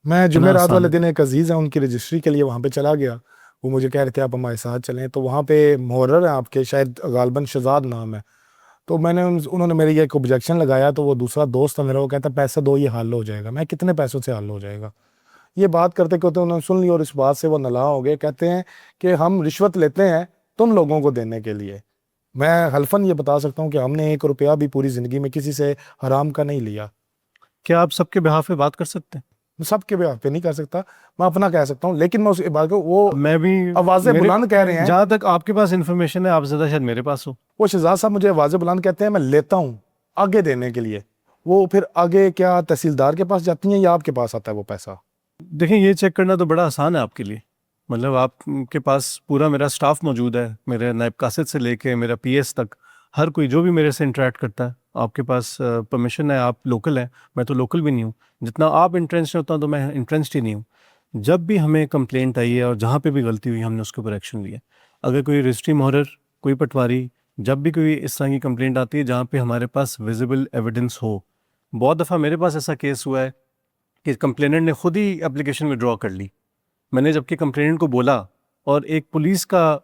میں اتنا جمعرات آسان والے ہے۔ دن ایک عزیز ہیں ان کی رجسٹری کے لیے وہاں پہ چلا گیا، وہ مجھے کہہ رہے تھے آپ ہمارے ساتھ چلیں، تو وہاں پہ محرر ہیں آپ کے، شاید غالباً شہزاد نام ہے، تو میں نے انہوں نے میری ایک آبجیکشن لگایا، تو وہ دوسرا دوست ہے میرا، وہ کہتا ہے پیسے دو یہ حل ہو جائے گا۔ میں کتنے پیسوں سے حل ہو جائے گا؟ یہ بات کرتے کرتے انہوں نے سن لی اور اس بات سے وہ نلا ہو گئے، کہتے ہیں کہ ہم رشوت لیتے ہیں تم لوگوں کو دینے کے لیے۔ میں حلفاً یہ بتا سکتا ہوں کہ ہم نے ایک روپیہ بھی پوری زندگی میں کسی سے حرام کا نہیں لیا۔ کیا آپ سب کے بہاف پہ بات کر سکتے ہیں؟ میں سب کے بیان پہ نہیں کر سکتا، میں اپنا کہہ سکتا ہوں، لیکن میں اس بات کو، وہ میں بھی، آوازیں میرے بلند کہہ رہے ہیں، جہاں تک آپ کے پاس انفارمیشن ہے آپ زیادہ شاید میرے پاس ہو۔ وہ شہزاد صاحب مجھے آوازیں بلند کہتے ہیں، میں لیتا ہوں آگے دینے کے لیے، وہ پھر آگے کیا تحصیلدار کے پاس جاتی ہیں یا آپ کے پاس آتا ہے وہ پیسہ؟ دیکھیں یہ چیک کرنا تو بڑا آسان ہے آپ کے لیے، مطلب آپ کے پاس پورا میرا سٹاف موجود ہے، میرے نائب قاصد سے لے کے میرا پی ایس تک، ہر کوئی جو بھی میرے سے انٹریکٹ کرتا ہے، آپ کے پاس پرمیشن ہے، آپ لوکل ہیں، میں تو لوکل بھی نہیں ہوں، جتنا آپ انٹرنسڈ ہوتا ہوں تو میں انٹرنسڈ ہی نہیں ہوں۔ جب بھی ہمیں کمپلینٹ آئی ہے اور جہاں پہ بھی غلطی ہوئی ہم نے اس کے اوپر ایکشن لیا۔ اگر کوئی رجسٹری محرر، کوئی پٹواری، جب بھی کوئی اس طرح کی کمپلینٹ آتی ہے جہاں پہ ہمارے پاس ویزیبل ایویڈنس ہو، بہت دفعہ میرے پاس ایسا کیس ہوا ہے کہ کمپلیننٹ نے خود ہی اپلیکیشن وڈرا کر لی، میں نے جبکہ کمپلیننٹ کو بولا، اور ایک پولیس کا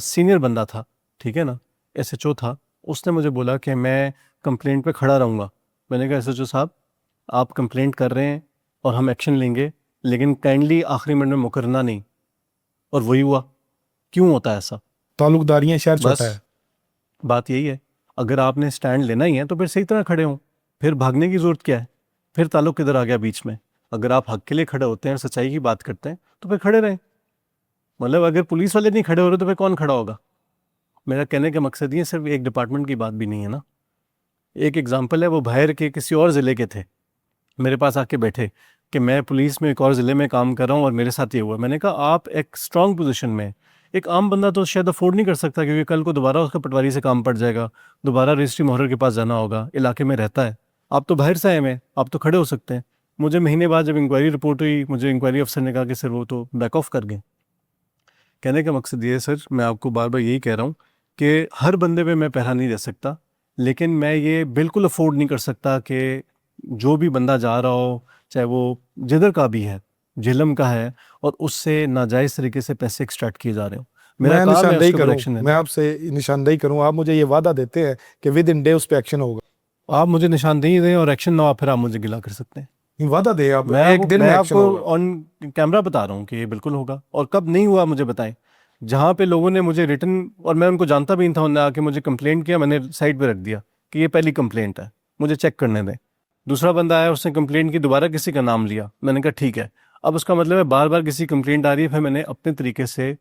سینئر بندہ تھا، ٹھیک ہے نا، ایس ایچ او تھا، اس نے مجھے بولا کہ میں کمپلینٹ پہ کھڑا رہوں گا۔ میں نے کہا ایس ایچ او صاحب آپ کمپلینٹ کر رہے ہیں اور ہم ایکشن لیں گے، لیکن کائنڈلی آخری منٹ میں مکرنا نہیں، اور وہی ہوا۔ کیوں ہوتا ہے ایسا؟ تعلق داریاں، شہر بس چھوٹا ہے۔ بات یہی ہے، اگر آپ نے سٹینڈ لینا ہی ہے تو پھر صحیح طرح کھڑے ہوں، پھر بھاگنے کی ضرورت کیا ہے؟ پھر تعلق کدھر آ گیا بیچ میں؟ اگر آپ حق کے لیے کھڑے ہوتے ہیں اور سچائی کی بات کرتے ہیں تو پھر کھڑے رہیں، مطلب اگر پولیس والے نہیں کھڑے ہو رہے تو پھر کون کھڑا ہوگا؟ میرا کہنے کا مقصد یہ صرف ایک ڈپارٹمنٹ کی بات بھی نہیں ہے نا۔ ایک ایگزامپل ہے، وہ باہر کے کسی اور ضلع کے تھے، میرے پاس آ کے بیٹھے کہ میں پولیس میں ایک اور ضلع میں کام کر رہا ہوں اور میرے ساتھ یہ ہوا۔ میں نے کہا آپ ایک اسٹرانگ پوزیشن میں، ایک عام بندہ تو شاید افورڈ نہیں کر سکتا، کیونکہ کل کو دوبارہ اس کا پٹواری سے کام پڑ جائے گا، دوبارہ رجسٹری محرر کے پاس جانا ہوگا، علاقے میں رہتا ہے، آپ تو باہر سے آئے ہوئے ہیں، آپ تو کھڑے ہو سکتے ہیں۔ مجھے مہینے بعد جب انکوائری رپورٹ ہوئی، مجھے انکوائری افسر نے کہا کہ سر وہ تو بیک آف کر گئے۔ کہنے کا مقصد یہ ہے سر، میں آپ کو بار بار یہی کہہ رہا ہوں کہ ہر بندے پہ میں پہرا نہیں دے سکتا، لیکن میں یہ بالکل افورڈ نہیں کر سکتا کہ جو بھی بندہ جا رہا ہو، چاہے وہ جدھر کا بھی ہے، جہلم کا ہے، اور اس سے ناجائز طریقے سے پیسے ایکسٹریکٹ کیے جا رہے ہوں، میرا میں کام ہے اس نشاندہی کے اوپر کروں، ایکشن میں لینا۔ آپ سے نشاندہی کروں، آپ مجھے یہ وعدہ دیتے ہیں کہ ود ان ڈے اس پہ ایکشن ہوگا؟ آپ مجھے نشاندہی دیں اور ایکشن نہ ہو، پھر آپ مجھے گلا کر سکتے ہیں۔ وعدہ دیں آپ، میں ایک دن میں آپ ایکشن کو ہوگا۔ آن کیمرہ بتا رہا ہوں کہ یہ بالکل ہوگا، اور کب نہیں ہوا مجھے بتائیں۔ جہاں پہ لوگوں نے مجھے ریٹن، اور میں ان کو جانتا بھی نہیں تھا، انہوں نے آ کے مجھے کمپلینٹ کیا، میں نے سائڈ پہ رکھ دیا کہ یہ پہلی کمپلینٹ ہے، مجھے چیک کرنے دیں۔ دوسرا بندہ آیا، اس نے کمپلینٹ کی، دوبارہ کسی کا نام لیا، میں نے کہا ٹھیک ہے، اب اس کا مطلب ہے بار بار کسی کمپلینٹ آ رہی ہے، پھر میں نے اپنے طریقے سے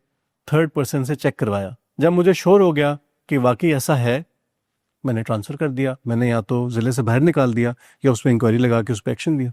تھرڈ پرسن سے چیک کروایا۔ جب مجھے شور ہو گیا کہ واقعی ایسا ہے، میں نے ٹرانسفر کر دیا، میں نے یا تو ضلع سے باہر نکال دیا یا اس پہ انکوائری لگا کے اس پہ ایکشن لیا۔